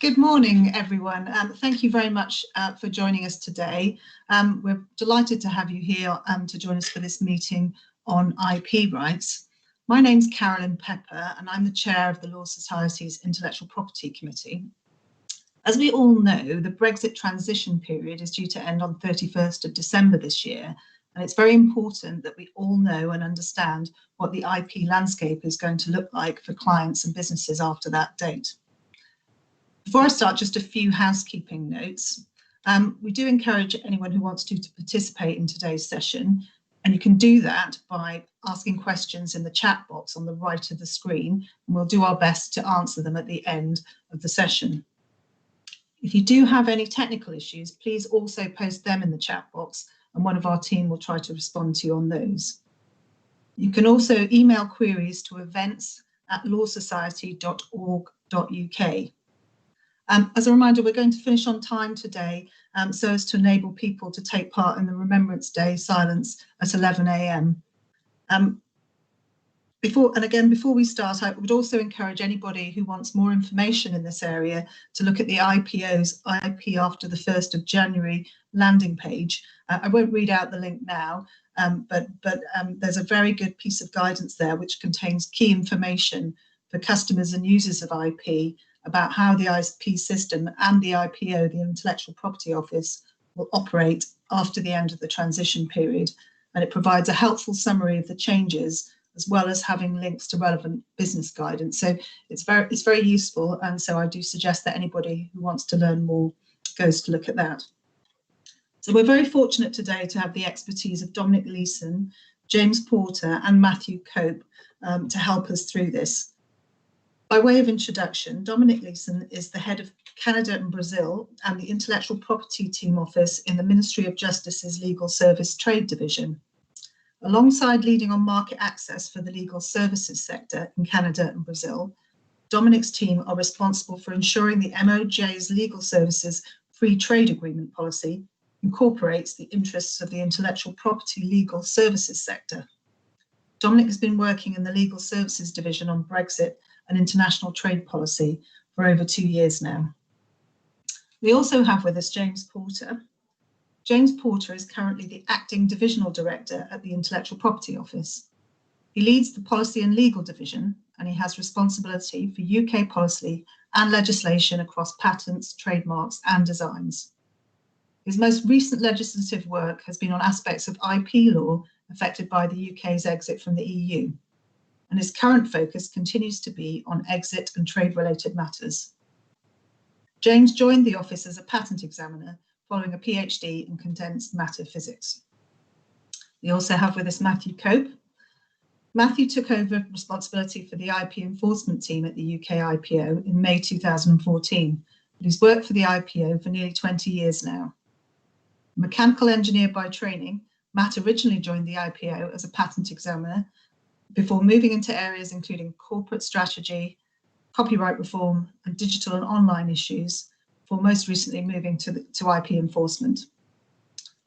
Good morning, everyone. Thank you very much for joining us today. We're delighted to have you here to join us for this meeting on IP rights. My name's Carolyn Pepper, and I'm the chair of the Law Society's Intellectual Property Committee. As we all know, the Brexit transition period is due to end on 31st of December this year, and it's very important that we all know and understand what the IP landscape is going to look like for clients and businesses after that date. Before I start, just a few housekeeping notes. We do encourage anyone who wants to participate in today's session, and you can do that by asking questions in the chat box on the right of the screen, and we'll do our best to answer them at the end of the session. If you do have any technical issues, please also post them in the chat box, and one of our team will try to respond to you on those. You can also email queries to events@lawsociety.org.uk. As a reminder, we're going to finish on time today so as to enable people to take part in the Remembrance Day silence at 11 a.m. Before we start, I would also encourage anybody who wants more information in this area to look at the IPO's IP after the 1st of January landing page. I won't read out the link now, but there's a very good piece of guidance there which contains key information for customers and users of IP about how the IP system and the IPO, the Intellectual Property Office, will operate after the end of the transition period. And it provides a helpful summary of the changes, as well as having links to relevant business guidance. So it's very useful. And so I do suggest that anybody who wants to learn more goes to look at that. So we're very fortunate today to have the expertise of Dominic Leeson, James Porter and Matthew Cope to help us through this. By way of introduction, Dominic Leeson is the head of Canada and Brazil and the Intellectual Property Team Office in the Ministry of Justice's Legal Service Trade Division. Alongside leading on market access for the legal services sector in Canada and Brazil, Dominic's team are responsible for ensuring the MOJ's legal services free trade agreement policy incorporates the interests of the intellectual property legal services sector. Dominic has been working in the Legal Services Division on Brexit and international trade policy for over 2 years now. We also have with us James Porter. James Porter is currently the Acting Divisional Director at the Intellectual Property Office. He leads the Policy and Legal Division, and he has responsibility for UK policy and legislation across patents, trademarks and designs. His most recent legislative work has been on aspects of IP law affected by the UK's exit from the EU. And his current focus continues to be on exit and trade-related matters. James joined the office as a patent examiner following a PhD in condensed matter physics. We also have with us Matthew Cope. Matthew took over responsibility for the IP enforcement team at the UK IPO in May 2014, but he's worked for the IPO for nearly 20 years now. A mechanical engineer by training, Matt originally joined the IPO as a patent examiner before moving into areas including corporate strategy, copyright reform, and digital and online issues, before most recently moving to IP enforcement.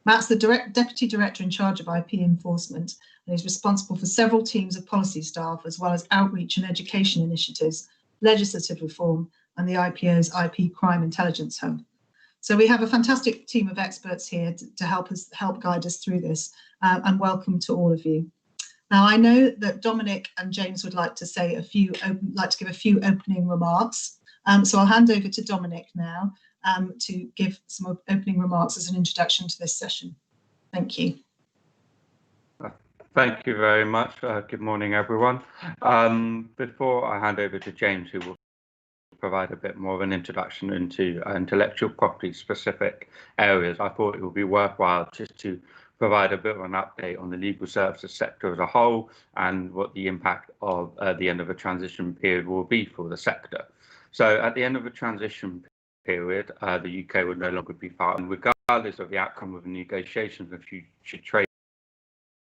Matt's the Deputy Director in charge of IP enforcement, and is responsible for several teams of policy staff, as well as outreach and education initiatives, legislative reform, and the IPO's IP Crime Intelligence Hub. So we have a fantastic team of experts here to help guide us through this, and welcome to all of you. Now, I know that Dominic and James would like to give a few opening remarks. So I'll hand over to Dominic now to give some opening remarks as an introduction to this session. Thank you. Thank you very much. Good morning, everyone. Before I hand over to James, who will provide a bit more of an introduction into intellectual property specific areas, I thought it would be worthwhile just to provide a bit of an update on the legal services sector as a whole and what the impact of the end of a transition period will be for the sector. So at the end of a transition period, the UK would no longer be part, and regardless of the outcome of the negotiations of future trade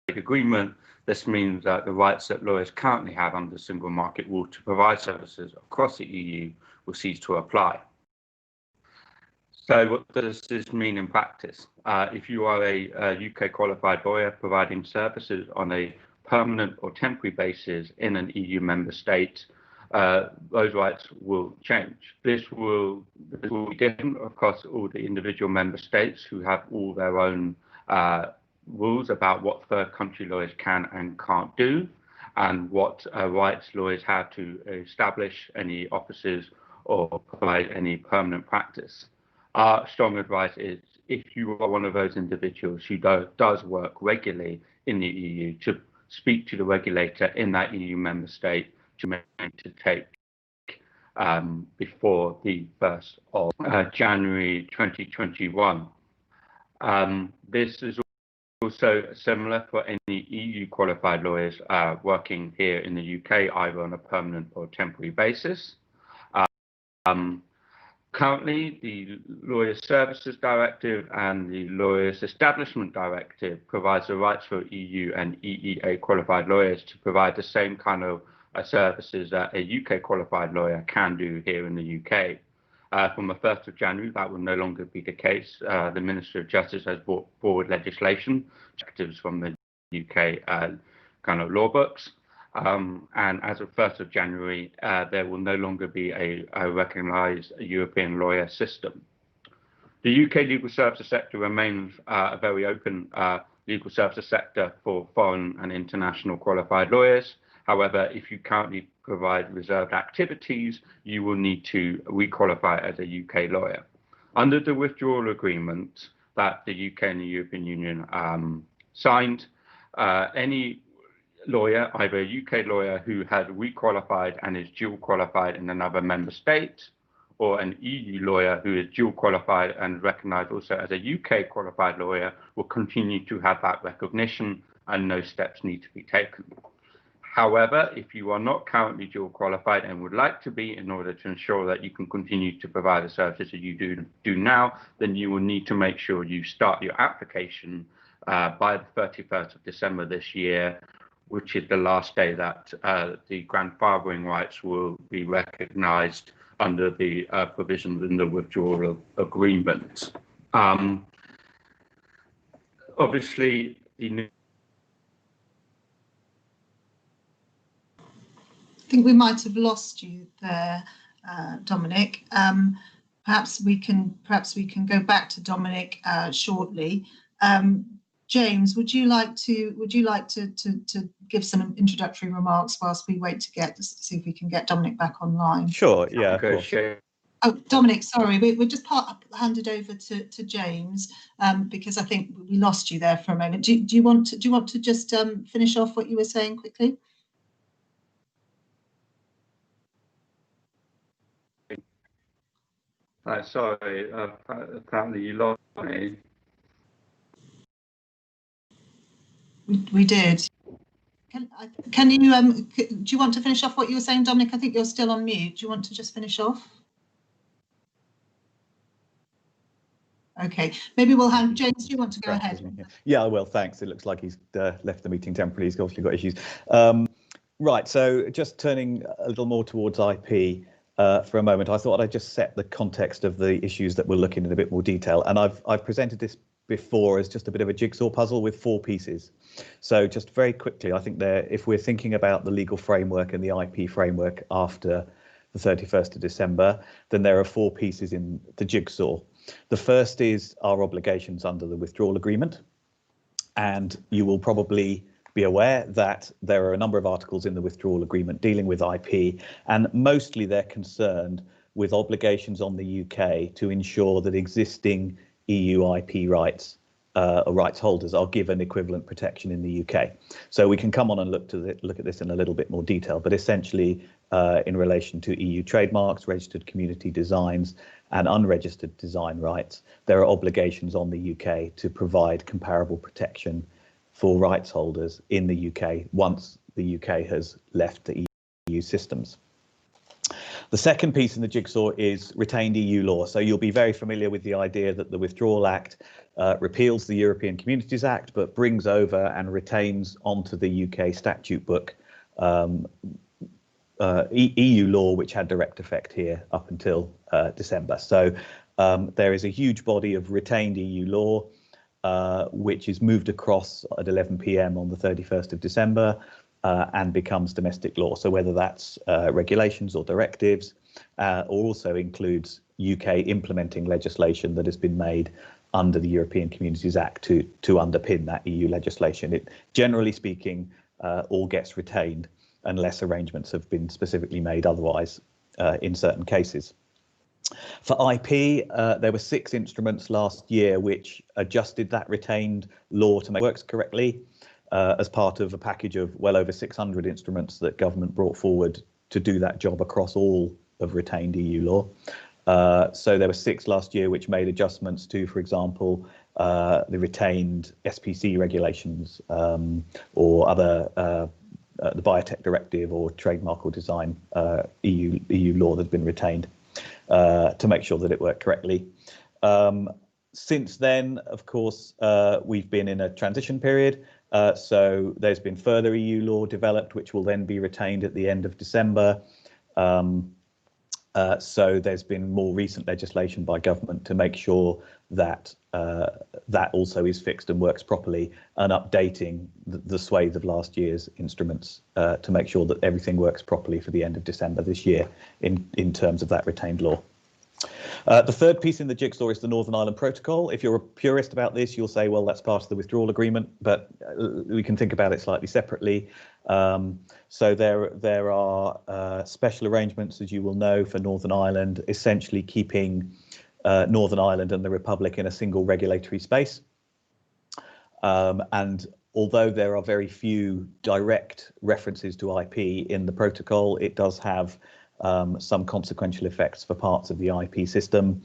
agreement, this means that the rights that lawyers currently have under the single market rule to provide services across the EU will cease to apply. So what does this mean in practice? If you are a UK qualified lawyer providing services on a permanent or temporary basis in an EU member state, those rights will change. This will be different across all the individual member states who have all their own rules about what third country lawyers can and can't do, and what rights lawyers have to establish any offices or provide any permanent practice. Our strong advice is, if you are one of those individuals who does work regularly in the EU, to speak to the regulator in that EU member state to take before the 1st of January 2021. This is also similar for any EU qualified lawyers working here in the UK, either on a permanent or temporary basis. Currently, the Lawyers Services Directive and the Lawyers Establishment Directive provides the rights for EU and EEA qualified lawyers to provide the same kind of services that a UK qualified lawyer can do here in the UK. From the 1st of January, that will no longer be the case. The Minister of Justice has brought forward legislation, directives from the UK kind of law books. And as of 1st of January, there will no longer be a recognised European lawyer system. The UK legal services sector remains a very open legal services sector for foreign and international qualified lawyers. However, if you currently provide reserved activities, you will need to requalify as a UK lawyer. Under the withdrawal agreement that the UK and the European Union signed, any lawyer, either a UK lawyer who has requalified and is dual qualified in another member state, or an EU lawyer who is dual qualified and recognised also as a UK qualified lawyer, will continue to have that recognition and no steps need to be taken. However, if you are not currently dual qualified and would like to be, in order to ensure that you can continue to provide the services that you do now, then you will need to make sure you start your application by the 31st of December this year, which is the last day that the grandfathering rights will be recognised under the provisions in the withdrawal agreement. Obviously, I think we might have lost you there, Dominic. Perhaps we can go back to Dominic shortly. James, would you like to give some introductory remarks whilst we wait to see if we can get Dominic back online? Sure. Yeah. Of course. Oh, Dominic, sorry, we're just handed over to James because I think we lost you there for a moment. Do you want to just finish off what you were saying quickly? Sorry, apparently you lost me. We did. Can you do you want to finish off what you were saying, Dominic? I think you're still on mute. Do you want to just finish off? Okay, maybe we'll have James. Do you want to go ahead? Yeah, I will. Thanks. It looks like he's left the meeting temporarily. He's obviously got issues. Right. So just turning a little more towards IP for a moment, I thought I'd just set the context of the issues that we're looking in a bit more detail. And I've presented this before as just a bit of a jigsaw puzzle with 4 pieces. So just very quickly, I think if we're thinking about the legal framework and the IP framework after the 31st of December, then there are 4 pieces in the jigsaw. The first is our obligations under the withdrawal agreement. And you will probably be aware that there are a number of articles in the withdrawal agreement dealing with IP, and mostly they're concerned with obligations on the UK to ensure that existing EU IP rights or rights holders are given equivalent protection in the UK. So we can come on and look at this in a little bit more detail, but essentially in relation to EU trademarks, registered community designs and unregistered design rights, there are obligations on the UK to provide comparable protection for rights holders in the UK once the UK has left the EU systems. The second piece in the jigsaw is retained EU law. So you'll be very familiar with the idea that the Withdrawal Act repeals the European Communities Act, but brings over and retains onto the UK statute book EU law, which had direct effect here up until December. So there is a huge body of retained EU law, which is moved across at 11 p.m. on the 31st of December. and becomes domestic law. So whether that's regulations or directives, or also includes UK implementing legislation that has been made under the European Communities Act to underpin that EU legislation. It, generally speaking, all gets retained unless arrangements have been specifically made otherwise in certain cases. For IP, there were 6 instruments last year which adjusted that retained law to make it work correctly as part of a package of well over 600 instruments that government brought forward to do that job across all of retained EU law. So there were 6 last year which made adjustments to, for example, the retained SPC regulations or other the Biotech Directive or trademark or design EU law that's been retained to make sure that it worked correctly. Since then, of course, we've been in a transition period. So there's been further EU law developed, which will then be retained at the end of December. So there's been more recent legislation by government to make sure that that also is fixed and works properly, and updating the swathe of last year's instruments to make sure that everything works properly for the end of December this year in terms of that retained law. The third piece in the jigsaw is the Northern Ireland Protocol. If you're a purist about this, you'll say, well, that's part of the withdrawal agreement, but we can think about it slightly separately. So there are special arrangements, as you will know, for Northern Ireland, essentially keeping Northern Ireland and the Republic in a single regulatory space. And although there are very few direct references to IP in the protocol, it does have some consequential effects for parts of the IP system.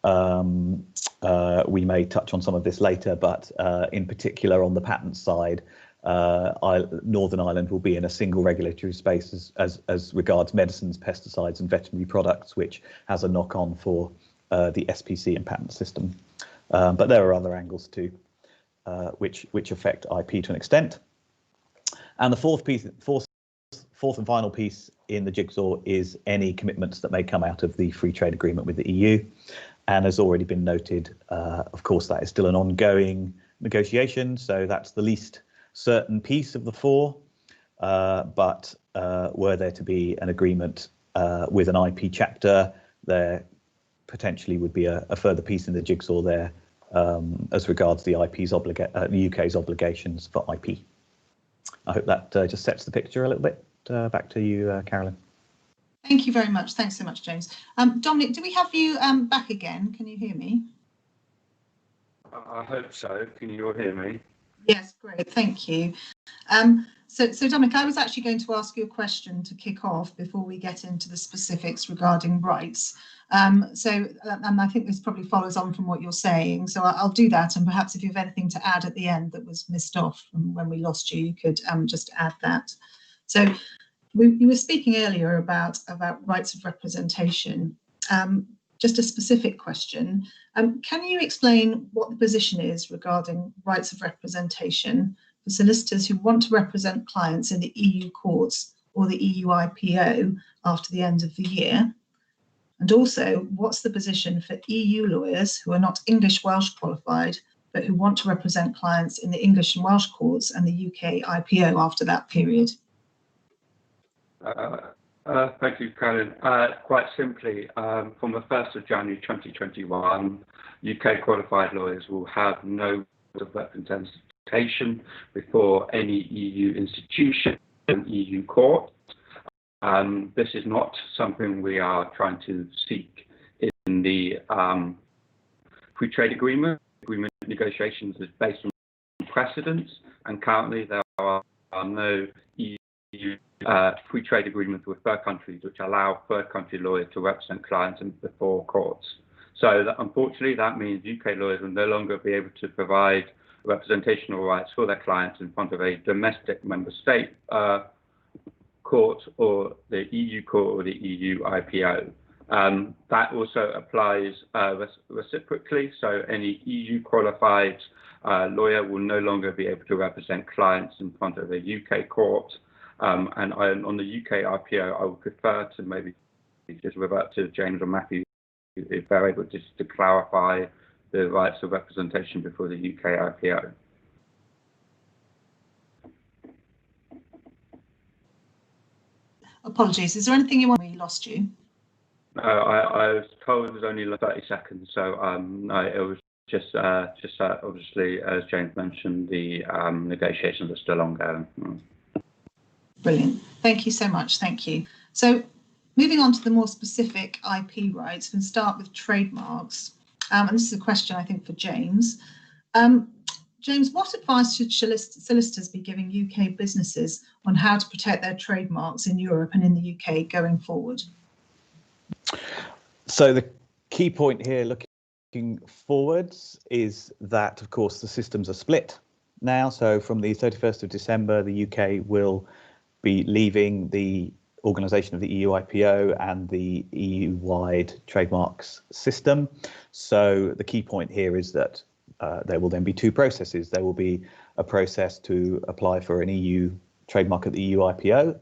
We may touch on some of this later, but in particular on the patent side, Northern Ireland will be in a single regulatory space as regards medicines, pesticides and veterinary products, which has a knock-on for the SPC and patent system. But there are other angles too, which affect IP to an extent. And the fourth and final piece in the jigsaw is any commitments that may come out of the free trade agreement with the EU. And as already been noted, of course, that is still an ongoing negotiation. So that's the least certain piece of the 4. But were there to be an agreement with an IP chapter, there potentially would be a further piece in the jigsaw there as regards the UK's obligations for IP. I hope that just sets the picture a little bit. Back to you, Carolyn. Thank you very much. Thanks so much, James. Dominic, do we have you back again? Can you hear me? I hope so. Can you all hear me? Yes, great. Thank you. So Dominic, I was actually going to ask you a question to kick off before we get into the specifics regarding rights. And I think this probably follows on from what you're saying. So I'll do that. And perhaps if you have anything to add at the end that was missed off from when we lost you, you could just add that. So you were speaking earlier about rights of representation. Just a specific question. Can you explain what the position is regarding rights of representation for solicitors who want to represent clients in the EU courts or the EU IPO after the end of the year? And also, what's the position for EU lawyers who are not English Welsh qualified, but who want to represent clients in the English and Welsh courts and the UK IPO after that period? Thank you, Carolyn. Quite simply, from the 1st of January 2021, UK qualified lawyers will have no representation before any EU institution and EU court. This is not something we are trying to seek in the free trade agreement. Agreement negotiations is based on precedents, and currently there are no EU free trade agreements with third countries which allow third country lawyers to represent clients before courts. So unfortunately, that means UK lawyers will no longer be able to provide representational rights for their clients in front of a domestic member state court or the EU court or the EU IPO. That also applies reciprocally. So any EU qualified lawyer will no longer be able to represent clients in front of a UK court. And on the UK IPO, I would prefer to maybe just revert to James or Matthew if they're able just to clarify the rights of representation before the UK IPO. apologies. Is there anything you want? We lost you. No, I was told it was only 30 seconds, so no, it was just obviously, as James mentioned, the negotiations are still ongoing. Brilliant. Thank you so much. Thank you. So moving on to the more specific IP rights, we'll start with trademarks. And this is a question, I think, for James. James, what advice should solicitors be giving UK businesses on how to protect their trademarks in Europe and in the UK going forward? So the key point here looking forwards is that, of course, the systems are split now. So from the 31st of December, the UK will be leaving the organisation of the EU IPO and the EU-wide trademarks system. So the key point here is that there will then be two processes. There will be a process to apply for an EU trademark at the EU IPO,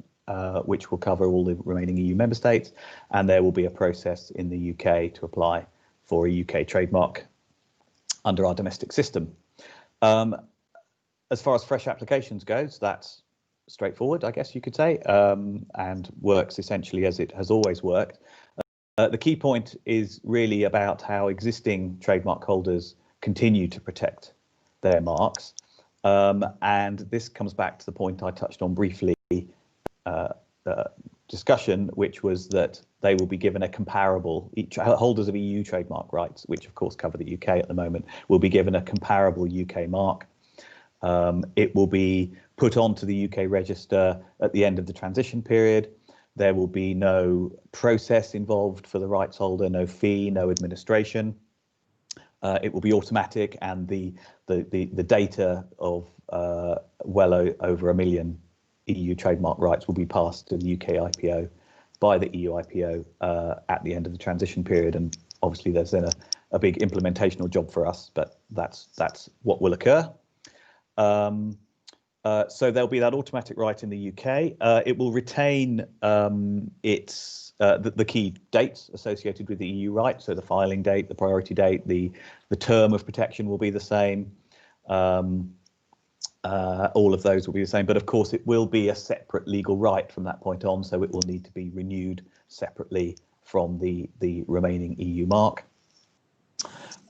which will cover all the remaining EU member states, and there will be a process in the UK to apply for a UK trademark under our domestic system. As far as fresh applications goes, that's straightforward, I guess you could say, and works essentially as it has always worked. The key point is really about how existing trademark holders continue to protect their marks. And this comes back to the point I touched on briefly discussion, which was that they will be given a comparable, holders of EU trademark rights, which of course cover the UK at the moment, will be given a comparable UK mark. It will be put onto the UK register at the end of the transition period. There will be no process involved for the rights holder, no fee, no administration. It will be automatic, and the data of well over 1 million EU trademark rights will be passed to the UK IPO by the EU IPO at the end of the transition period. And obviously there's then a big implementational job for us, but that's what will occur. So there'll be that automatic right in the UK. It will retain the key dates associated with the EU right. So the filing date, the priority date, the term of protection will be the same. All of those will be the same, but of course it will be a separate legal right from that point on. So it will need to be renewed separately from the remaining EU mark.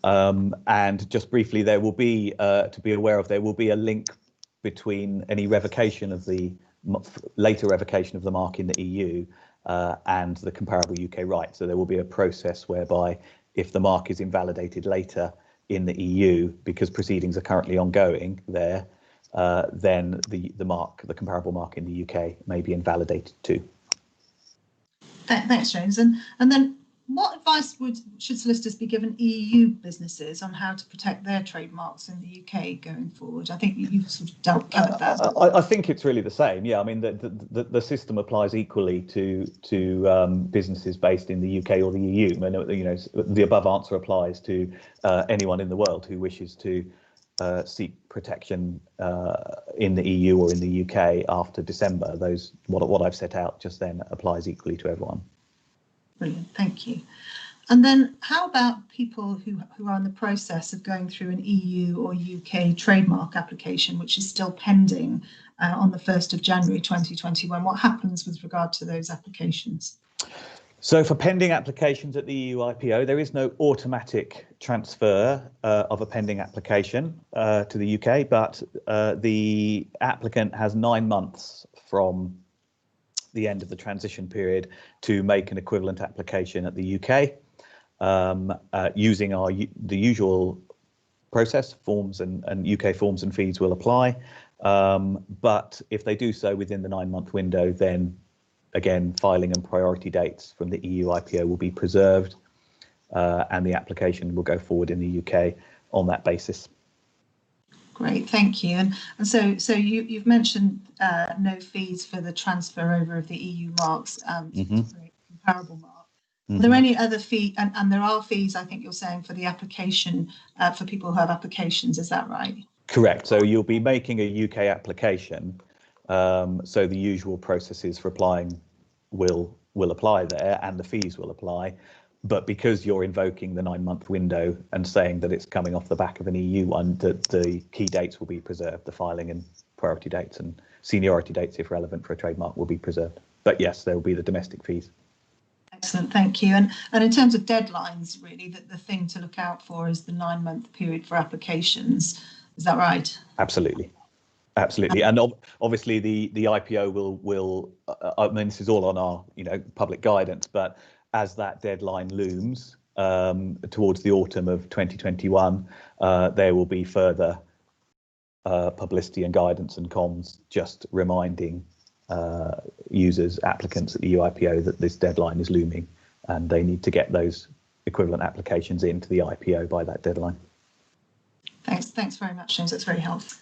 And just briefly, there will be, to be aware of, there will be a link between any revocation of the later revocation of the mark in the EU and the comparable UK right. So there will be a process whereby if the mark is invalidated later in the EU, because proceedings are currently ongoing there, then the comparable mark in the UK may be invalidated too. Thanks, James. And then what advice should solicitors be given EU businesses on how to protect their trademarks in the UK going forward? I think you've sort of covered that. I think it's really the same. Yeah, I mean the system applies equally to businesses based in the UK or the EU. I mean, you know, the above answer applies to anyone in the world who wishes to seek protection in the EU or in the UK after December. What I've set out just then applies equally to everyone. Brilliant, thank you. And then how about people who are in the process of going through an EU or UK trademark application, which is still pending on the 1st of January 2021? What happens with regard to those applications? So for pending applications at the EU IPO, there is no automatic transfer of a pending application to the UK, but the applicant has 9 months from the end of the transition period to make an equivalent application at the UK using the usual process. Forms and UK forms and fees will apply, but if they do so within the 9-month window, then again filing and priority dates from the EU IPO will be preserved, and the application will go forward in the UK on that basis. Great, thank you. And so you've mentioned no fees for the transfer over of the EU marks to the comparable mark. Are there any other fee, and there are fees, I think you're saying, for the application, for people who have applications, is that right? Correct. So you'll be making a UK application, so the usual processes for applying will apply there, and the fees will apply. But because you're invoking the 9-month window and saying that it's coming off the back of an EU one, the key dates will be preserved. The filing and priority dates and seniority dates, if relevant for a trademark, will be preserved. But yes, there will be the domestic fees. Excellent, thank you. And in terms of deadlines, really, the thing to look out for is the 9-month period for applications. Is that right? Absolutely. Absolutely, and obviously the IPO will. I mean, this is all on our public guidance, but as that deadline looms towards the autumn of 2021, there will be further publicity and guidance and comms, just reminding users, applicants at the UIPO that this deadline is looming, and they need to get those equivalent applications into the IPO by that deadline. Thanks very much, James. That's very helpful.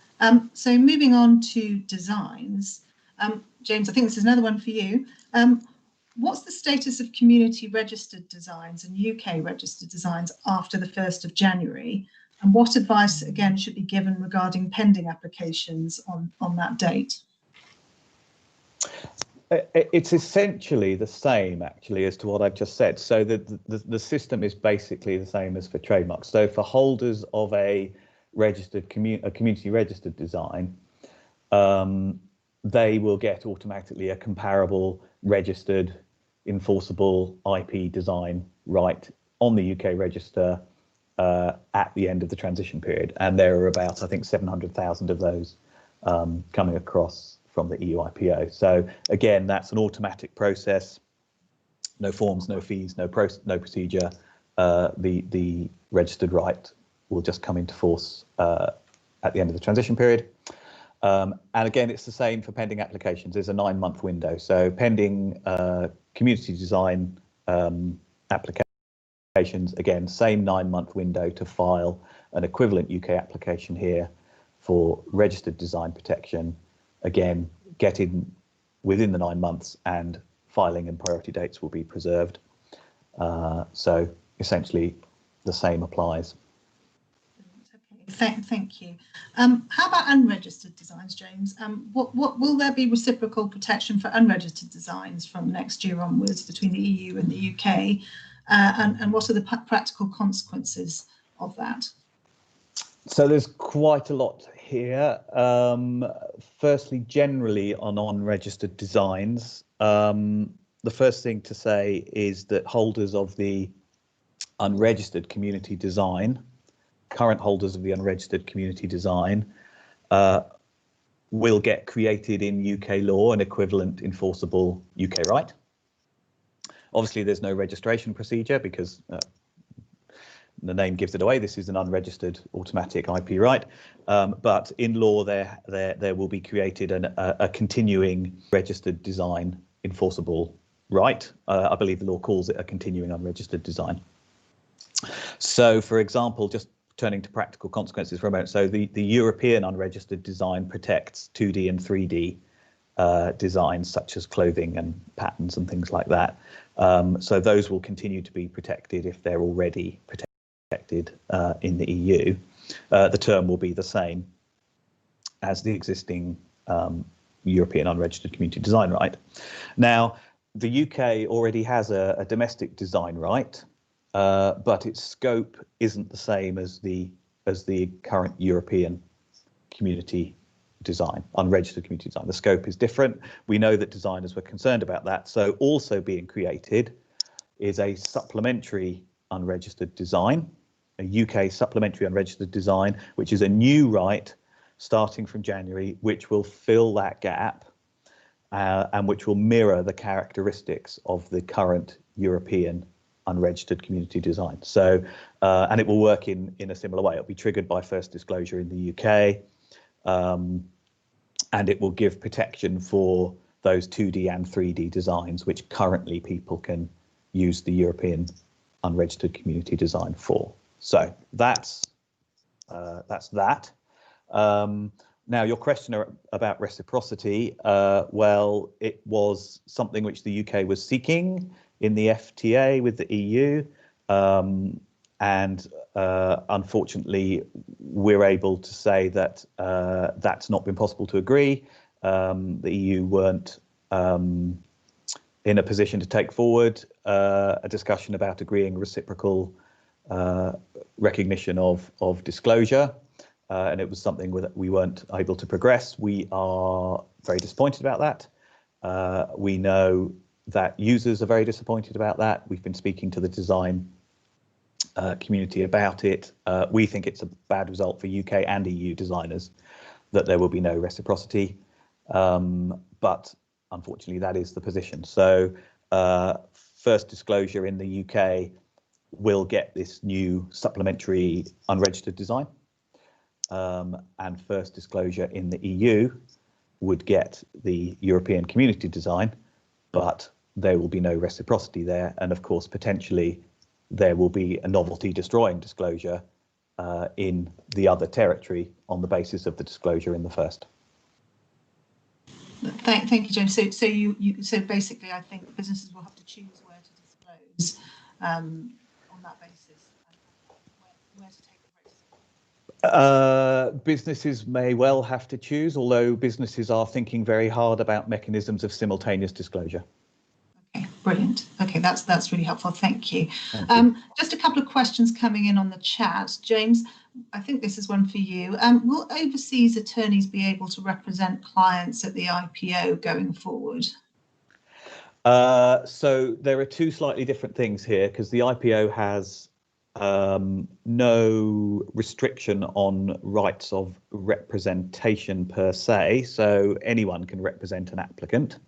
So moving on to designs, James, I think this is another one for you. What's the status of community registered designs and UK registered designs after the 1st of January? And what advice, again, should be given regarding pending applications on that date? It's essentially the same, actually, as to what I've just said. So the system is basically the same as for trademarks. So for holders of a community registered design, they will get automatically a comparable registered enforceable IP design right on the UK register at the end of the transition period, and there are about, I think, 700,000 of those coming across from the EU IPO. So again, that's an automatic process, no forms, no fees, no procedure. The registered right will just come into force at the end of the transition period. And again, it's the same for pending applications. There's a 9-month window. So pending community design applications, again, same 9-month window to file an equivalent UK application here for registered design protection. Again, get in within the 9 months and filing and priority dates will be preserved. So essentially the same applies. Thank you. How about unregistered designs, James? What will there be reciprocal protection for unregistered designs from next year onwards between the EU and the UK? And what are the practical consequences of that? So there's quite a lot here. Firstly, generally on unregistered designs, the first thing to say is that holders of the unregistered community design, current holders of the unregistered community design, will get created in UK law an equivalent enforceable UK right. Obviously, there's no registration procedure because the name gives it away. This is an unregistered automatic IP right, but in law there will be created a continuing registered design enforceable right. I believe the law calls it a continuing unregistered design. So, for example, just turning to practical consequences for a moment. So the European unregistered design protects 2D and 3D designs such as clothing and patterns and things like that. So those will continue to be protected if they're already protected in the EU. The term will be the same as the existing European unregistered community design right. Now, the UK already has a domestic design right, but its scope isn't the same as the current European community design, unregistered community design. The scope is different. We know that designers were concerned about that. So also being created is a supplementary unregistered design, a UK supplementary unregistered design, which is a new right starting from January, which will fill that gap and which will mirror the characteristics of the current European unregistered community design. So, and it will work in a similar way. It'll be triggered by first disclosure in the UK, and it will give protection for those 2D and 3D designs, which currently people can use the European unregistered community design for. So that's that. Now, your question about reciprocity, well, it was something which the UK was seeking in the FTA with the EU, and unfortunately, we're able to say that that's not been possible to agree. The EU weren't in a position to take forward a discussion about agreeing reciprocal recognition of disclosure, and it was something that we weren't able to progress. We are very disappointed about that. We know that users are very disappointed about that. We've been speaking to the design community about it. We think it's a bad result for UK and EU designers that there will be no reciprocity, but unfortunately that is the position. So first disclosure in the UK will get this new supplementary unregistered design, and first disclosure in the EU would get the European community design, but there will be no reciprocity there. And of course, potentially there will be a novelty destroying disclosure in the other territory on the basis of the disclosure in the first. Thank you, James. So basically, I think businesses will have to choose where to disclose on that basis, where to take the risk. Businesses may well have to choose, although businesses are thinking very hard about mechanisms of simultaneous disclosure. Okay, brilliant. Okay, that's really helpful. Thank you. Just a couple of questions coming in on the chat. James, I think this is one for you. Will overseas attorneys be able to represent clients at the IPO going forward? So there are two slightly different things here, because the IPO has no restriction on rights of representation per se, so anyone can represent an applicant,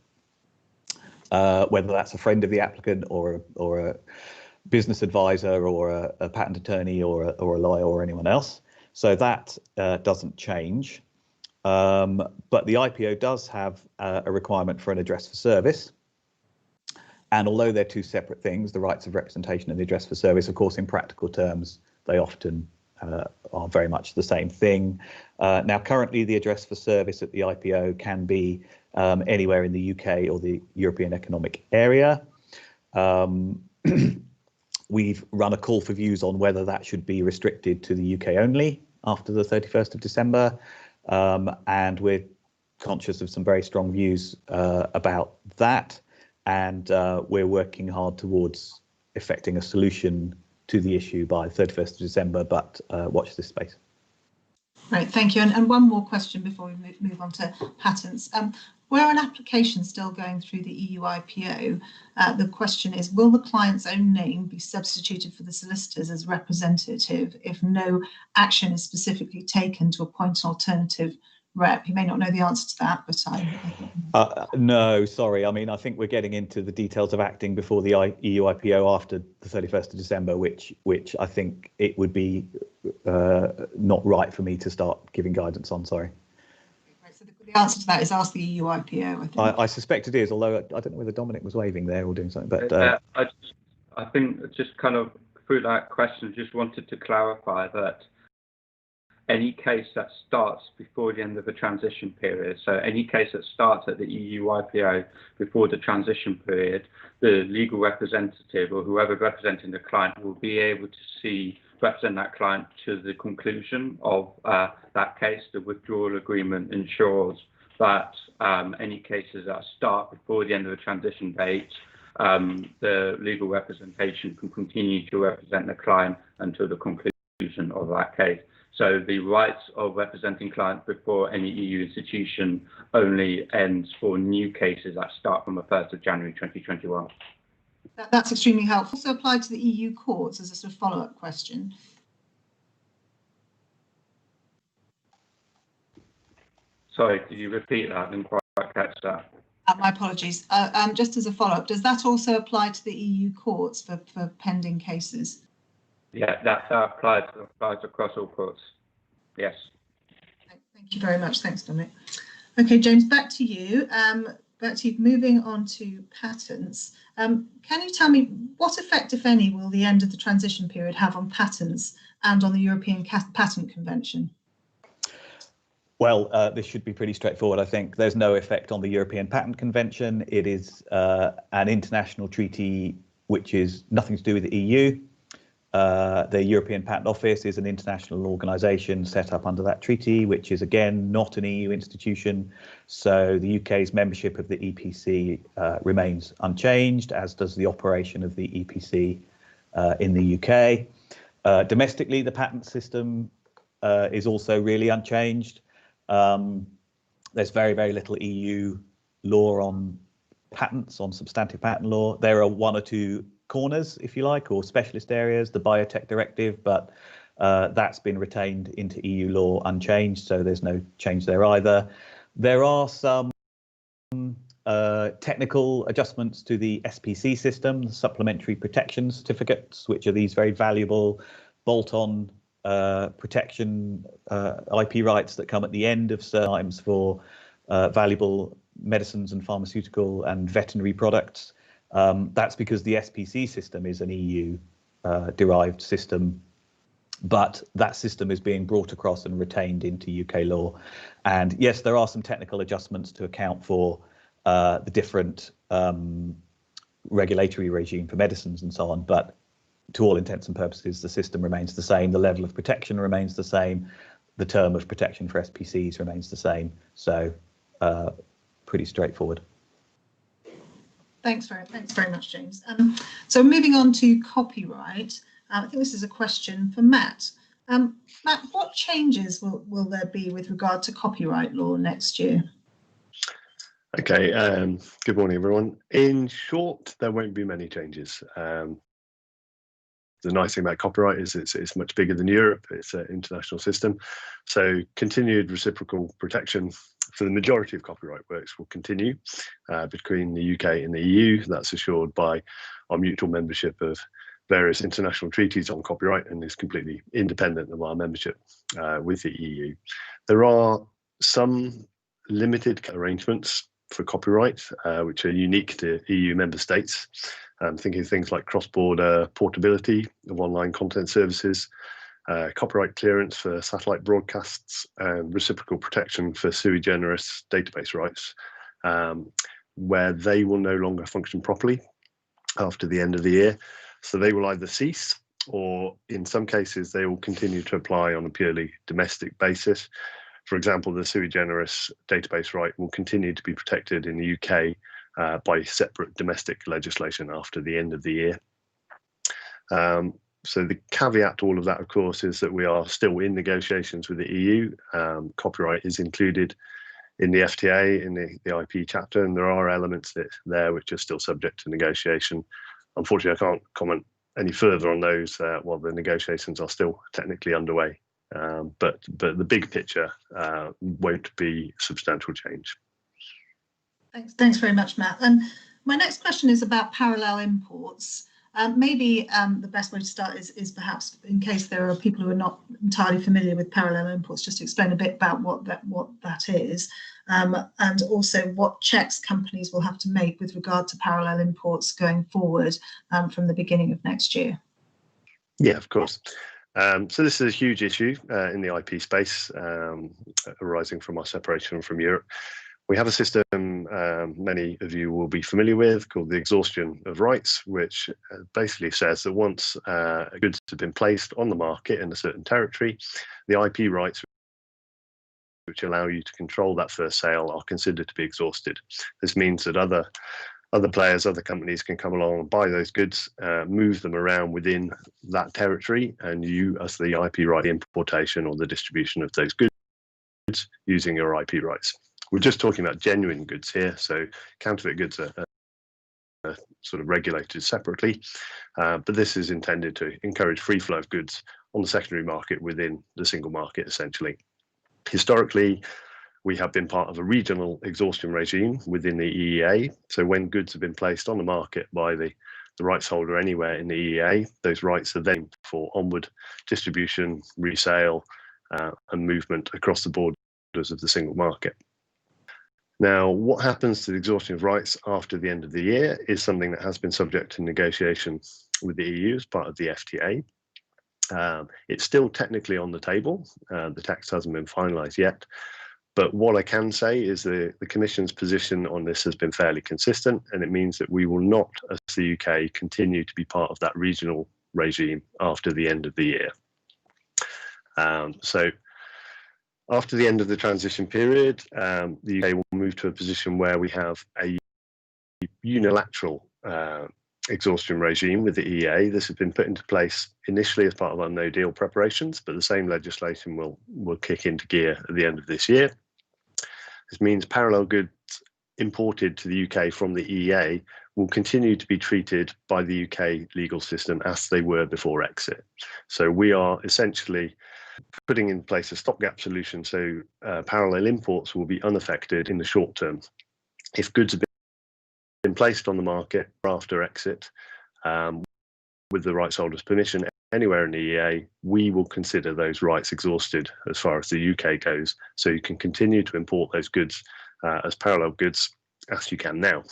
whether that's a friend of the applicant or a business advisor or a patent attorney or a lawyer or anyone else. So that doesn't change. But the IPO does have a requirement for an address for service. And although they're two separate things, the rights of representation and the address for service, of course, in practical terms, they often are very much the same thing. Now, currently, the address for service at the IPO can be anywhere in the UK or the European Economic Area. We've run a call for views on whether that should be restricted to the UK only after the 31st of December. And we're conscious of some very strong views about that. And we're working hard towards effecting a solution to the issue by 31st of December, but watch this space. Great, thank you. And one more question before we move on to patents. Where an application still going through the EU IPO, the question is, will the client's own name be substituted for the solicitor's as representative if no action is specifically taken to appoint an alternative rep? You may not know the answer to that, but no, sorry. I mean, I think we're getting into the details of acting before the EU IPO after the 31st of December, which I think it would be not right for me to start giving guidance on. Sorry. So the answer to that is ask the EU IPO, I think. I suspect it is, although I don't know whether Dominic was waving there or doing something. But I think just kind of through that question, just wanted to clarify that any case that starts before the end of the transition period, so any case that starts at the EU IPO before the transition period, the legal representative or whoever representing the client will be able to represent that client to the conclusion of that case. The withdrawal agreement ensures that any cases that start before the end of the transition date, the legal representation can continue to represent the client until the conclusion of that case. So the rights of representing clients before any EU institution only ends for new cases that start from the 1st of January 2021. That's extremely helpful. Also applied to the EU courts as a sort of follow-up question. Sorry, could you repeat that? I didn't quite catch that. My apologies. Just as a follow-up, does that also apply to the EU courts for pending cases? Yeah, that applies across all courts. Yes. Thank you very much. Thanks, Dominic. Okay, James, back to you. Moving on to patents. Can you tell me what effect, if any, will the end of the transition period have on patents and on the European Patent Convention? Well, this should be pretty straightforward, I think. There's no effect on the European Patent Convention. It is an international treaty which is nothing to do with the EU. The European Patent Office is an international organisation set up under that treaty, which is, again, not an EU institution. So the UK's membership of the EPC remains unchanged, as does the operation of the EPC in the UK. Domestically, the patent system is also really unchanged. There's very, very little EU law on patents on substantive patent law. There are one or two corners, if you like, or specialist areas, the Biotech Directive, but that's been retained into EU law unchanged, so there's no change there either. There are some technical adjustments to the SPC system, the Supplementary Protection Certificates, which are these very valuable bolt-on protection IP rights that come at the end of certain times for valuable medicines and pharmaceutical and veterinary products. That's because the SPC system is an EU derived system, but that system is being brought across and retained into UK law. And yes, there are some technical adjustments to account for the different regulatory regime for medicines and so on, but to all intents and purposes, the system remains the same, the level of protection remains the same, the term of protection for SPCs remains the same. So pretty straightforward. Thanks very much, James. So moving on to copyright, I think this is a question for Matt. Matt, what changes will there be with regard to copyright law next year? Okay, good morning, everyone. In short, there won't be many changes. The nice thing about copyright is it's much bigger than Europe. It's an international system. So continued reciprocal protection for the majority of copyright works will continue between the UK and the EU. That's assured by our mutual membership of various international treaties on copyright and is completely independent of our membership with the EU. There are some limited arrangements for copyright, which are unique to EU member states. Thinking of things like cross-border portability of online content services, copyright clearance for satellite broadcasts, and reciprocal protection for sui generis database rights, where they will no longer function properly after the end of the year. So they will either cease, or in some cases, they will continue to apply on a purely domestic basis. For example, the sui generis database right will continue to be protected in the UK by separate domestic legislation after the end of the year. So the caveat to all of that, of course, is that we are still in negotiations with the EU. Copyright is included in the FTA, in the IP chapter, and there are elements there which are still subject to negotiation. Unfortunately, I can't comment any further on those while the negotiations are still technically underway. But the big picture won't be substantial change. Thanks very much, Matt. And my next question is about parallel imports. Maybe the best way to start is perhaps, in case there are people who are not entirely familiar with parallel imports, just to explain a bit about what that is, and also what checks companies will have to make with regard to parallel imports going forward from the beginning of next year. Yeah, of course. So this is a huge issue in the IP space arising from our separation from Europe. We have a system many of you will be familiar with called the exhaustion of rights, which basically says that once goods have been placed on the market in a certain territory, the IP rights which allow you to control that first sale are considered to be exhausted. This means that other players, other companies can come along and buy those goods, move them around within that territory, and you, as the IP right, the importation or the distribution of those goods using your IP rights. We're just talking about genuine goods here, so counterfeit goods are sort of regulated separately, but this is intended to encourage free flow of goods on the secondary market within the single market, essentially. Historically, we have been part of a regional exhaustion regime within the EEA, so when goods have been placed on the market by the rights holder anywhere in the EEA, those rights are then for onward distribution, resale, and movement across the borders of the single market. Now, what happens to the exhaustion of rights after the end of the year is something that has been subject to negotiation with the EU as part of the FTA. It's still technically on the table. The text hasn't been finalised yet. But what I can say is the Commission's position on this has been fairly consistent, and it means that we will not, as the UK, continue to be part of that regional regime after the end of the year. So after the end of the transition period, the UK will move to a position where we have a unilateral exhaustion regime with the EEA. This has been put into place initially as part of our no deal preparations, but the same legislation will kick into gear at the end of this year. This means parallel goods imported to the UK from the EEA will continue to be treated by the UK legal system as they were before exit. So we are essentially putting in place a stopgap solution, so parallel imports will be unaffected in the short term. If goods have been placed on the market after exit with the rights holder's permission anywhere in the EEA, we will consider those rights exhausted as far as the UK goes. So you can continue to import those goods as parallel goods as you can now.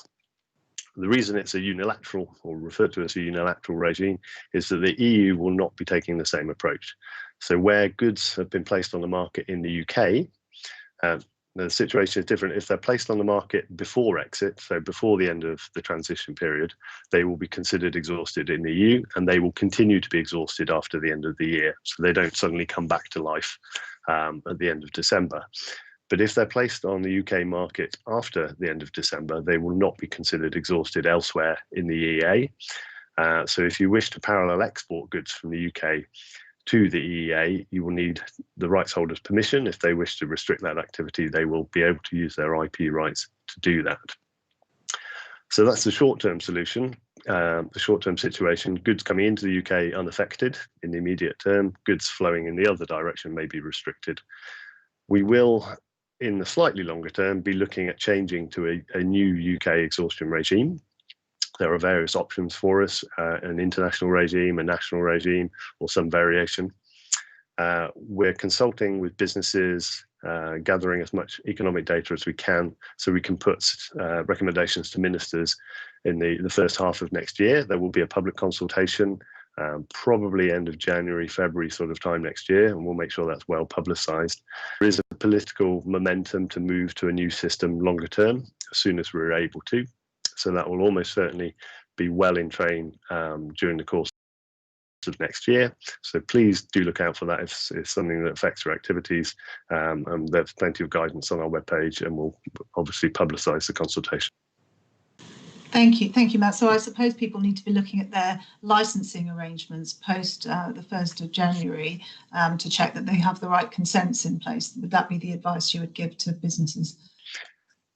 The reason it's a unilateral, or referred to as a unilateral regime, is that the EU will not be taking the same approach. So where goods have been placed on the market in the UK, the situation is different. If they're placed on the market before exit, so before the end of the transition period, they will be considered exhausted in the EU, and they will continue to be exhausted after the end of the year. So they don't suddenly come back to life at the end of December. But if they're placed on the UK market after the end of December, they will not be considered exhausted elsewhere in the EEA. So if you wish to parallel export goods from the UK to the EEA, you will need the rights holder's permission. If they wish to restrict that activity, they will be able to use their IP rights to do that. So that's the short-term solution, the short-term situation. Goods coming into the UK unaffected in the immediate term, goods flowing in the other direction may be restricted. We will, in the slightly longer term, be looking at changing to a new UK exhaustion regime. There are various options for us, an international regime, a national regime, or some variation. We're consulting with businesses, gathering as much economic data as we can, so we can put recommendations to ministers in the first half of next year. There will be a public consultation, probably end of January, February sort of time next year, and we'll make sure that's well publicised. There is a political momentum to move to a new system longer term, as soon as we're able to. So that will almost certainly be well in train during the course of next year. So please do look out for that if it's something that affects your activities. And there's plenty of guidance on our webpage, and we'll obviously publicise the consultation. Thank you, Matt. So I suppose people need to be looking at their licensing arrangements post the 1st of January to check that they have the right consents in place. Would that be the advice you would give to businesses?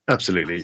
Absolutely.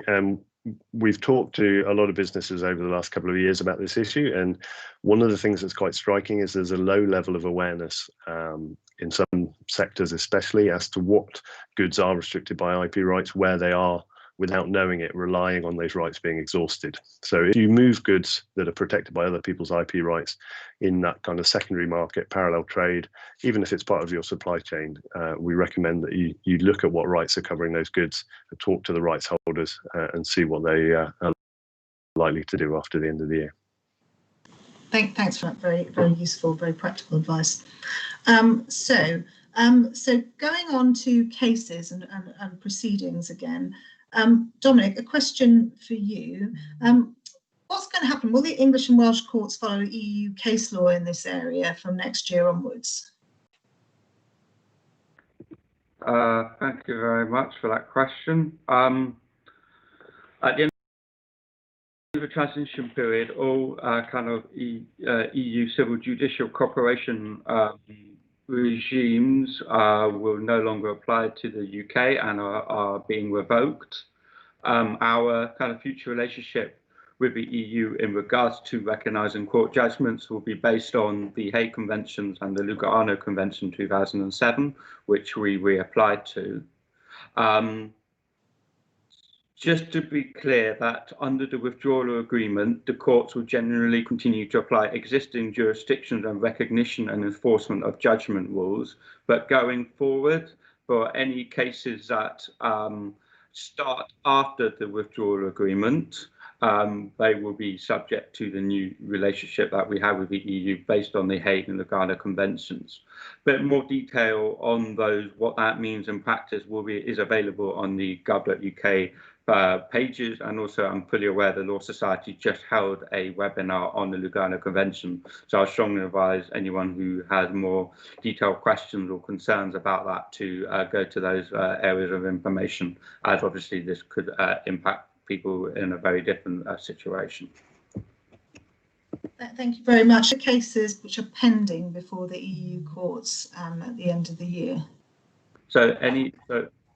We've talked to a lot of businesses over the last couple of years about this issue, and one of the things that's quite striking is there's a low level of awareness in some sectors, especially as to what goods are restricted by IP rights, where they are, without knowing it, relying on those rights being exhausted. So if you move goods that are protected by other people's IP rights in that kind of secondary market, parallel trade, even if it's part of your supply chain, we recommend that you look at what rights are covering those goods, and talk to the rights holders and see what they are likely to do after the end of the year. Thanks for that very, very useful, very practical advice. So going on to cases and proceedings again, Dominic, a question for you. What's going to happen? Will the English and Welsh courts follow EU case law in this area from next year onwards? Thank you very much for that question. At the end of the transition period, all kind of EU civil judicial cooperation regimes will no longer apply to the UK and are being revoked. Our kind of future relationship with the EU in regards to recognising court judgments will be based on the Hague Conventions and the Lugano Convention 2007, which we reapplied to. Just to be clear that under the withdrawal agreement, the courts will generally continue to apply existing jurisdictions and recognition and enforcement of judgment rules. But going forward, for any cases that start after the withdrawal agreement, they will be subject to the new relationship that we have with the EU based on the Hague and Lugano Conventions. Bit more detail on those, what that means in practice is available on the gov.uk pages, and also I'm fully aware the Law Society just held a webinar on the Lugano Convention, so I strongly advise anyone who has more detailed questions or concerns about that to go to those areas of information, as obviously this could impact people in a very different situation. Thank you very much. The cases which are pending before the EU courts at the end of the year. So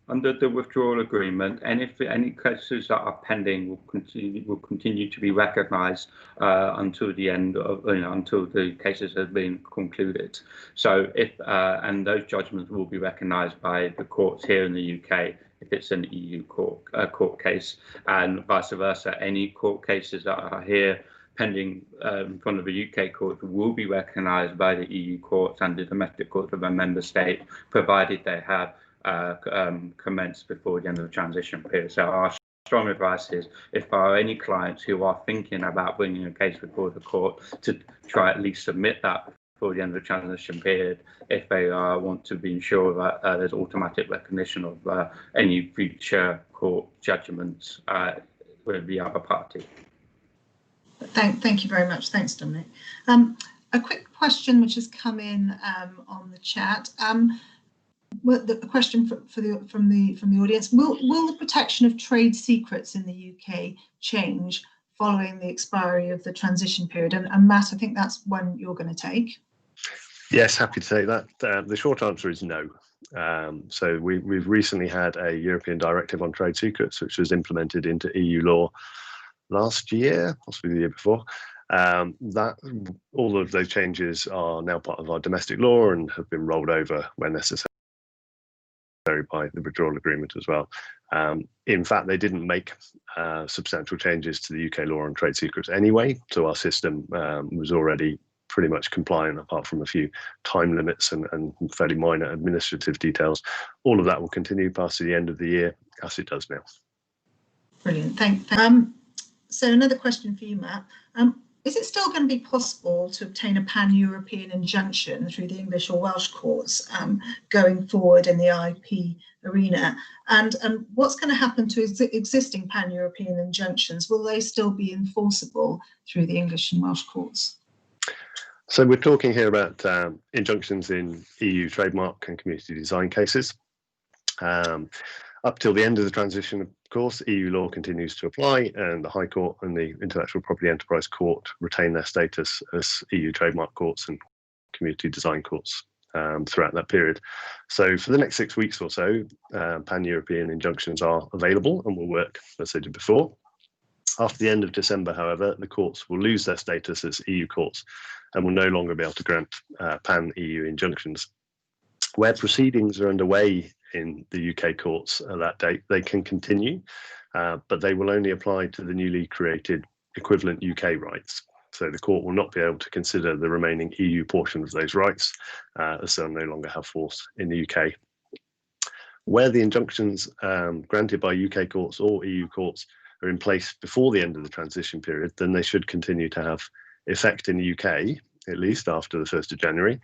Under the withdrawal agreement, any cases that are pending will continue to be recognised until the end of until the cases have been concluded. So if and those judgments will be recognised by the courts here in the UK if it's an EU court case, and vice versa. Any court cases that are here pending in front of the UK court will be recognised by the EU courts and the domestic courts of a member state, provided they have commenced before the end of the transition period. So our strong advice is, if there are any clients who are thinking about bringing a case before the court, to try at least submit that before the end of the transition period, if they want to be sure that there's automatic recognition of any future court judgments with the other party. Thank you very much. Thanks, Dominic. A quick question which has come in on the chat. The question from the audience: Will the protection of trade secrets in the UK change following the expiry of the transition period? And Matt, I think that's one you're going to take. Yes, happy to take that. The short answer is no. So we've recently had a European Directive on Trade Secrets, which was implemented into EU law last year, possibly the year before. That all of those changes are now part of our domestic law and have been rolled over when necessary by the withdrawal agreement as well. In fact, they didn't make substantial changes to the UK law on trade secrets anyway, so our system was already pretty much compliant, apart from a few time limits and fairly minor administrative details. All of that will continue past the end of the year, as it does now. Brilliant. Thank. So another question for you, Matt. Is it still going to be possible to obtain a pan-European injunction through the English or Welsh courts going forward in the IP arena? And what's going to happen to existing pan-European injunctions? Will they still be enforceable through the English and Welsh courts? So we're talking here about injunctions in EU trademark and community design cases. Up till the end of the transition, of course, EU law continues to apply, and the High Court and the Intellectual Property Enterprise Court retain their status as EU trademark courts and community design courts throughout that period. So for the next 6 weeks or so, pan-European injunctions are available and will work as they did before. After the end of December, however, the courts will lose their status as EU courts and will no longer be able to grant pan-EU injunctions. Where proceedings are underway in the UK courts at that date, they can continue, but they will only apply to the newly created equivalent UK rights. So the court will not be able to consider the remaining EU portion of those rights, as they'll no longer have force in the UK. Where the injunctions granted by UK courts or EU courts are in place before the end of the transition period, then they should continue to have effect in the UK, at least after the 1st of January,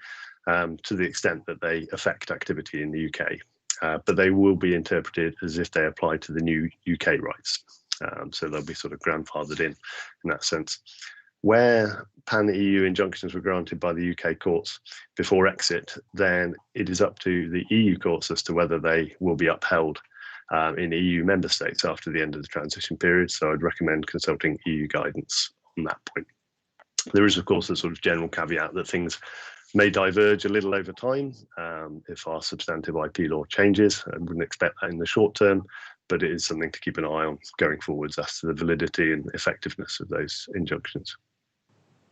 to the extent that they affect activity in the UK. But they will be interpreted as if they apply to the new UK rights. So they'll be sort of grandfathered in that sense. Where pan-EU injunctions were granted by the UK courts before exit, then it is up to the EU courts as to whether they will be upheld in EU member states after the end of the transition period. So I'd recommend consulting EU guidance on that point. There is, of course, a sort of general caveat that things may diverge a little over time if our substantive IP law changes. I wouldn't expect that in the short term, but it is something to keep an eye on going forwards as to the validity and effectiveness of those injunctions.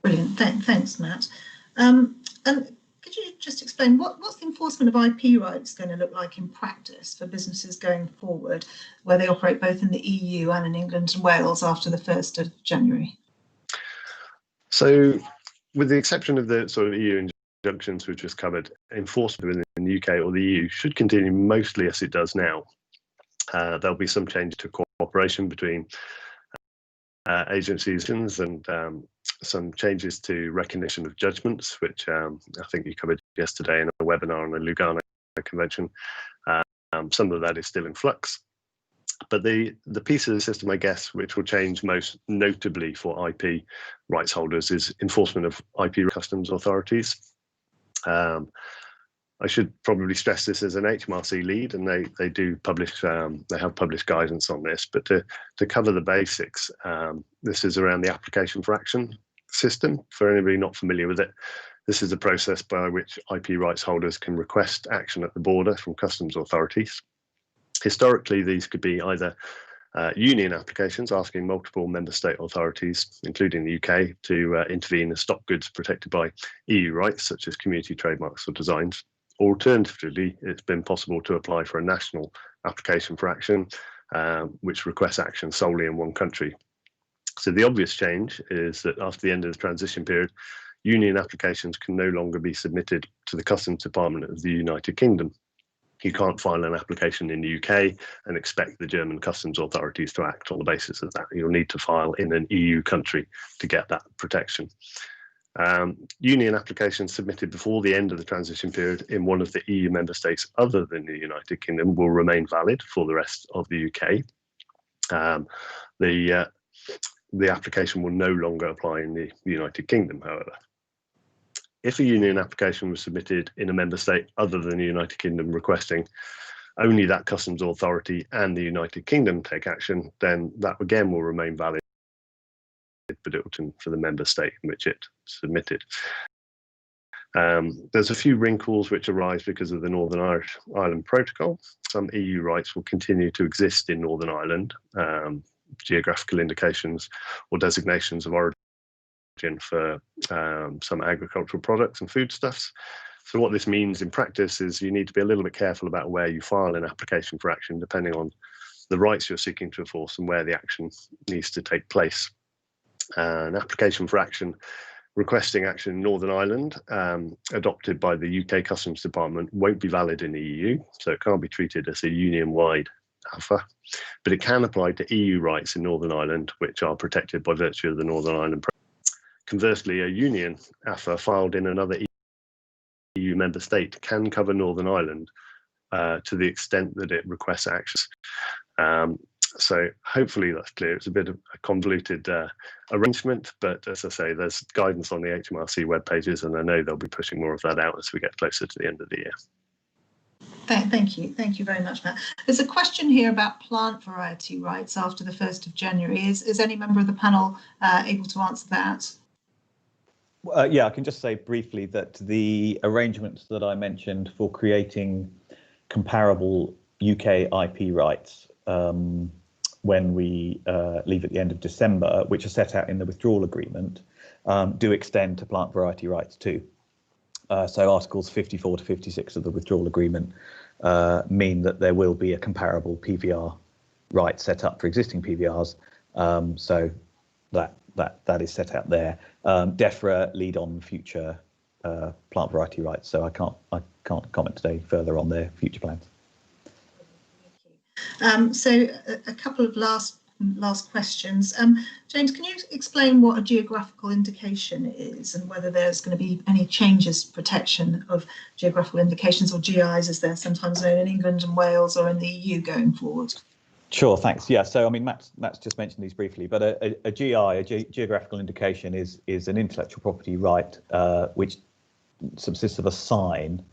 Brilliant. Thanks, Matt. And could you just explain what's the enforcement of IP rights going to look like in practice for businesses going forward, where they operate both in the EU and in England and Wales after the 1st of January? So, with the exception of the sort of EU injunctions which was covered, enforcement in the UK or the EU should continue mostly as it does now. There'll be some change to cooperation between agencies and some changes to recognition of judgments, which I think you covered yesterday in a webinar on the Lugano Convention. Some of that is still in flux. But the piece of the system, I guess, which will change most notably for IP rights holders is enforcement of IP customs authorities. I should probably stress this as an HMRC lead, and they do publish, they have published guidance on this, but to cover the basics, this is around the application for action system. For anybody not familiar with it, this is a process by which IP rights holders can request action at the border from customs authorities. Historically, these could be either union applications asking multiple member state authorities, including the UK, to intervene and stop goods protected by EU rights, such as community trademarks or designs. Alternatively, it's been possible to apply for a national application for action, which requests action solely in one country. So the obvious change is that after the end of the transition period, union applications can no longer be submitted to the Customs Department of the United Kingdom. You can't file an application in the UK and expect the German customs authorities to act on the basis of that. You'll need to file in an EU country to get that protection. Union applications submitted before the end of the transition period in one of the EU member states other than the United Kingdom will remain valid for the rest of the UK. The application will no longer apply in the United Kingdom, however. If a union application was submitted in a member state other than the United Kingdom requesting only that customs authority and the United Kingdom take action, then that again will remain valid, but it will for the member state in which it submitted. There's a few wrinkles which arise because of the Northern Ireland Protocol. Some EU rights will continue to exist in Northern Ireland, geographical indications or designations of origin for some agricultural products and foodstuffs. So what this means in practice is you need to be a little bit careful about where you file an application for action, depending on the rights you're seeking to enforce and where the action needs to take place. An application for action requesting action in Northern Ireland, adopted by the UK Customs Department, won't be valid in the EU, so it can't be treated as a union-wide AFA, but it can apply to EU rights in Northern Ireland, which are protected by virtue of the Northern Ireland Protocol. Conversely, a union AFA filed in another EU member state can cover Northern Ireland to the extent that it requests actions. So hopefully that's clear. It's a bit of a convoluted arrangement, but as I say, there's guidance on the HMRC web pages, and I know they'll be pushing more of that out as we get closer to the end of the year. Thank you very much, Matt. There's a question here about plant variety rights after the 1st of January. Is any member of the panel able to answer that? Yeah, I can just say briefly that the arrangements that I mentioned for creating comparable UK IP rights when we leave at the end of December, which are set out in the withdrawal agreement, do extend to plant variety rights too. So articles 54 to 56 of the withdrawal agreement mean that there will be a comparable PVR right set up for existing PVRs. So that is set out there. DEFRA lead on future plant variety rights, so I can't comment today further on their future plans. So a couple of last questions. James, can you explain what a geographical indication is and whether there's going to be any changes protection of geographical indications, or GIs as they're sometimes known, in England and Wales or in the EU going forward? Sure, thanks. Yeah, so I mean, Matt's just mentioned these briefly, but a GI, geographical indication, is an intellectual property right which subsists of a sign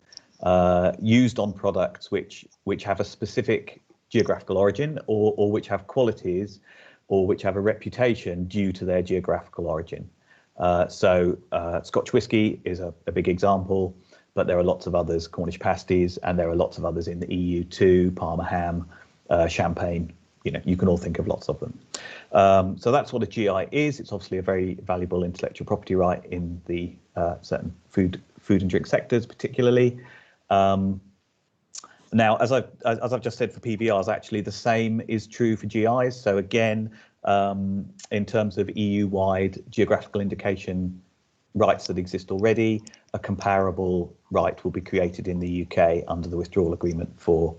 used on products which have a specific geographical origin or which have qualities or which have a reputation due to their geographical origin. So Scotch whisky is a big example, but there are lots of others, Cornish pasties, and there are lots of others in the EU too, Parma ham, champagne, you can all think of lots of them. So that's what a GI is. It's obviously a very valuable intellectual property right in the certain food and drink sectors particularly. Now, as I've just said for PVRs, actually the same is true for GIs. So again, in terms of EU-wide geographical indication rights that exist already, a comparable right will be created in the UK under the withdrawal agreement for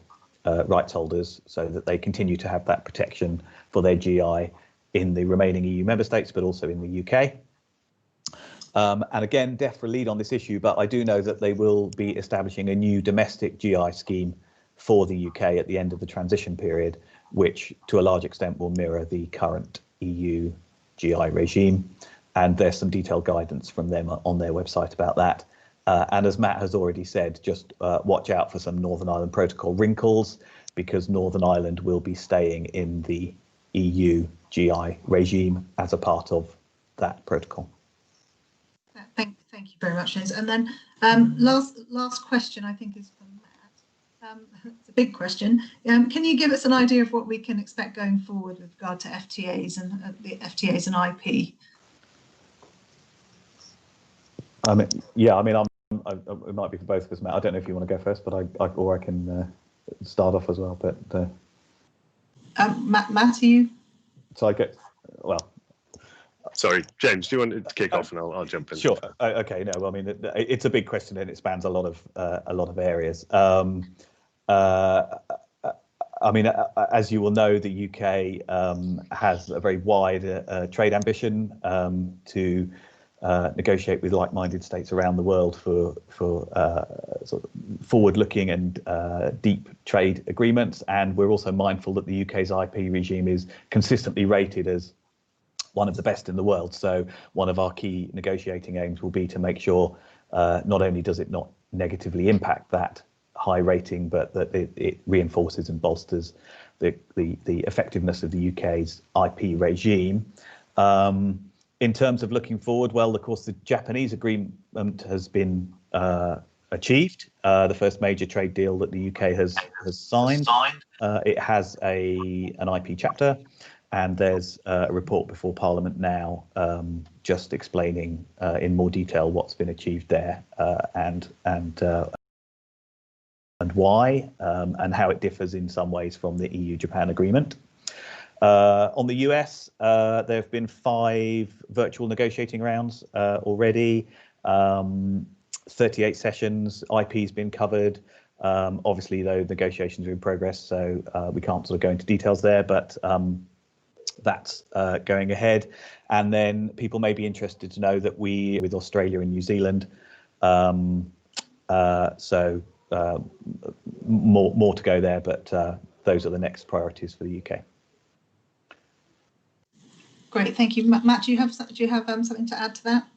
rights holders, so that they continue to have that protection for their GI in the remaining EU member states, but also in the UK. And again, DEFRA lead on this issue, but I do know that they will be establishing a new domestic GI scheme for the UK at the end of the transition period, which to a large extent will mirror the current EU GI regime. And there's some detailed guidance from them on their website about that. And as Matt has already said, just watch out for some Northern Ireland Protocol wrinkles, because Northern Ireland will be staying in the EU GI regime as a part of that protocol. Thank you very much, James. And then last question, I think, is for It's a big question. Can you give us an idea of what we can expect going forward with regard to FTAs and the FTAs and IP? I mean, yeah, I mean, it might be for both of us, Matt. I don't know if you want to go first, but I can start off as well. But Matt, are you? so I get well. Sorry, James, do you want to kick off and I'll jump in? Sure. Okay. No, I mean, it's a big question and it spans a lot of areas. I mean, as you will know, the UK has a very wide trade ambition to negotiate with like-minded states around the world for sort of forward-looking and deep trade agreements. And we're also mindful that the UK's IP regime is consistently rated as one of the best in the world. So one of our key negotiating aims will be to make sure not only does it not negatively impact that high rating, but that it reinforces and bolsters the effectiveness of the UK's IP regime. In terms of looking forward, well, of course, the Japanese agreement has been achieved, the first major trade deal that the UK has signed. It has an IP chapter, and there's a report before Parliament now just explaining in more detail what's been achieved there and why, and how it differs in some ways from the EU-Japan agreement. On the US, there have been 5 virtual negotiating rounds already, 38 sessions, IP's been covered. Obviously, though, negotiations are in progress, so we can't sort of go into details there, but that's going ahead. And then people may be interested to know that we, with Australia and New Zealand, more to go there, but those are the next priorities for the UK. Great, thank you, Matt. Do you have something to add to that?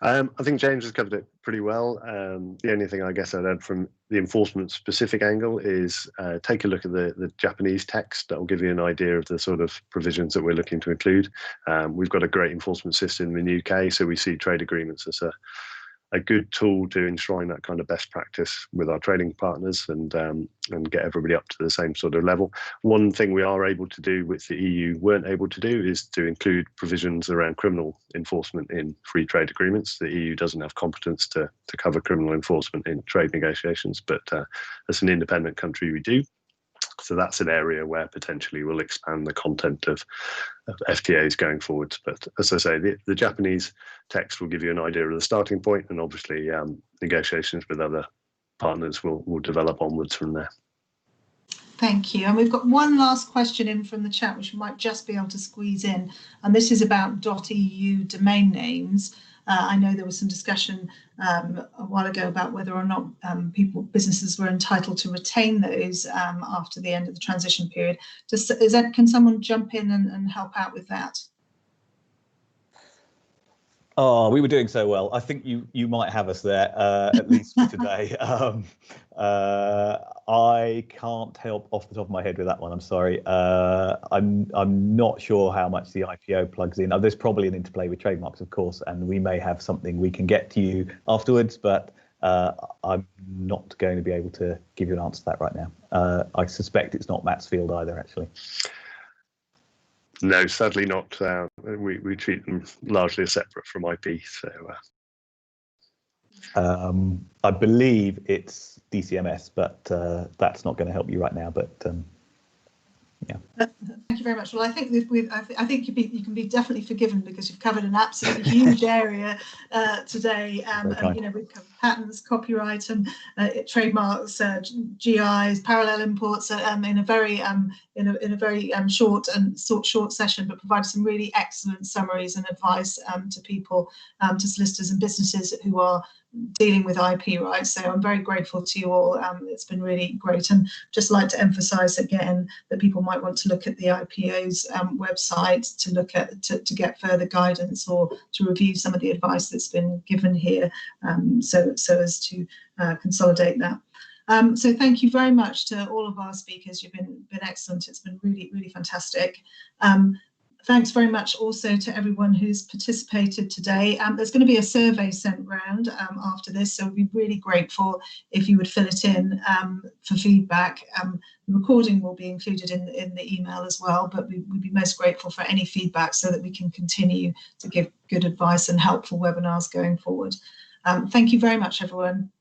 I think James has covered it pretty well. The only thing I guess I'd add from the enforcement specific angle is take a look at the Japanese text. That will give you an idea of the sort of provisions that we're looking to include. We've got a great enforcement system in the UK, so we see trade agreements as a good tool to enshrine that kind of best practice with our trading partners and get everybody up to the same sort of level. One thing we are able to do, which the EU weren't able to do, is to include provisions around criminal enforcement in free trade agreements. The EU doesn't have competence to cover criminal enforcement in trade negotiations, but as an independent country, we do. So that's an area where potentially we'll expand the content of FTAs going forward. But as I say, the Japanese text will give you an idea of the starting point, and obviously negotiations with other partners will develop onwards from there. Thank you. And we've got one last question in from the chat, which we might just be able to squeeze in. And this is about .eu domain names. I know there was some discussion a while ago about whether or not businesses were entitled to retain those after the end of the transition period. Can someone jump in and help out with that? Oh, we were doing so well. I think you might have us there, at least for today. I can't help off the top of my head with that one. I'm sorry. I'm not sure how much the IPO plugs in. There's probably an interplay with trademarks, of course, and we may have something we can get to you afterwards, but I'm not going to be able to give you an answer to that right now. I suspect it's not Matt's field either, actually. No, sadly not. We treat them largely as separate from IP. So I believe it's DCMS, but that's not going to help you right now. But yeah. Thank you very much. Well, I think I think you can be definitely forgiven because you've covered an absolutely huge area today. And you know, we've covered patents, copyright, and trademarks, GIs, parallel imports, in a very short session, but provided some really excellent summaries and advice to people, to solicitors and businesses who are dealing with IP rights. So I'm very grateful to you all. It's been really great, and just like to emphasize again that people might want to look at the IPO's website to look at to get further guidance or to review some of the advice that's been given here, so as to consolidate that. So thank you very much to all of our speakers. You've been excellent. It's been really fantastic. Thanks very much also to everyone who's participated today. There's going to be a survey sent round after this, so we'd be really grateful if you would fill it in for feedback. The recording will be included in the email as well, but we'd be most grateful for any feedback so that we can continue to give good advice and helpful webinars going forward. Thank you very much, everyone.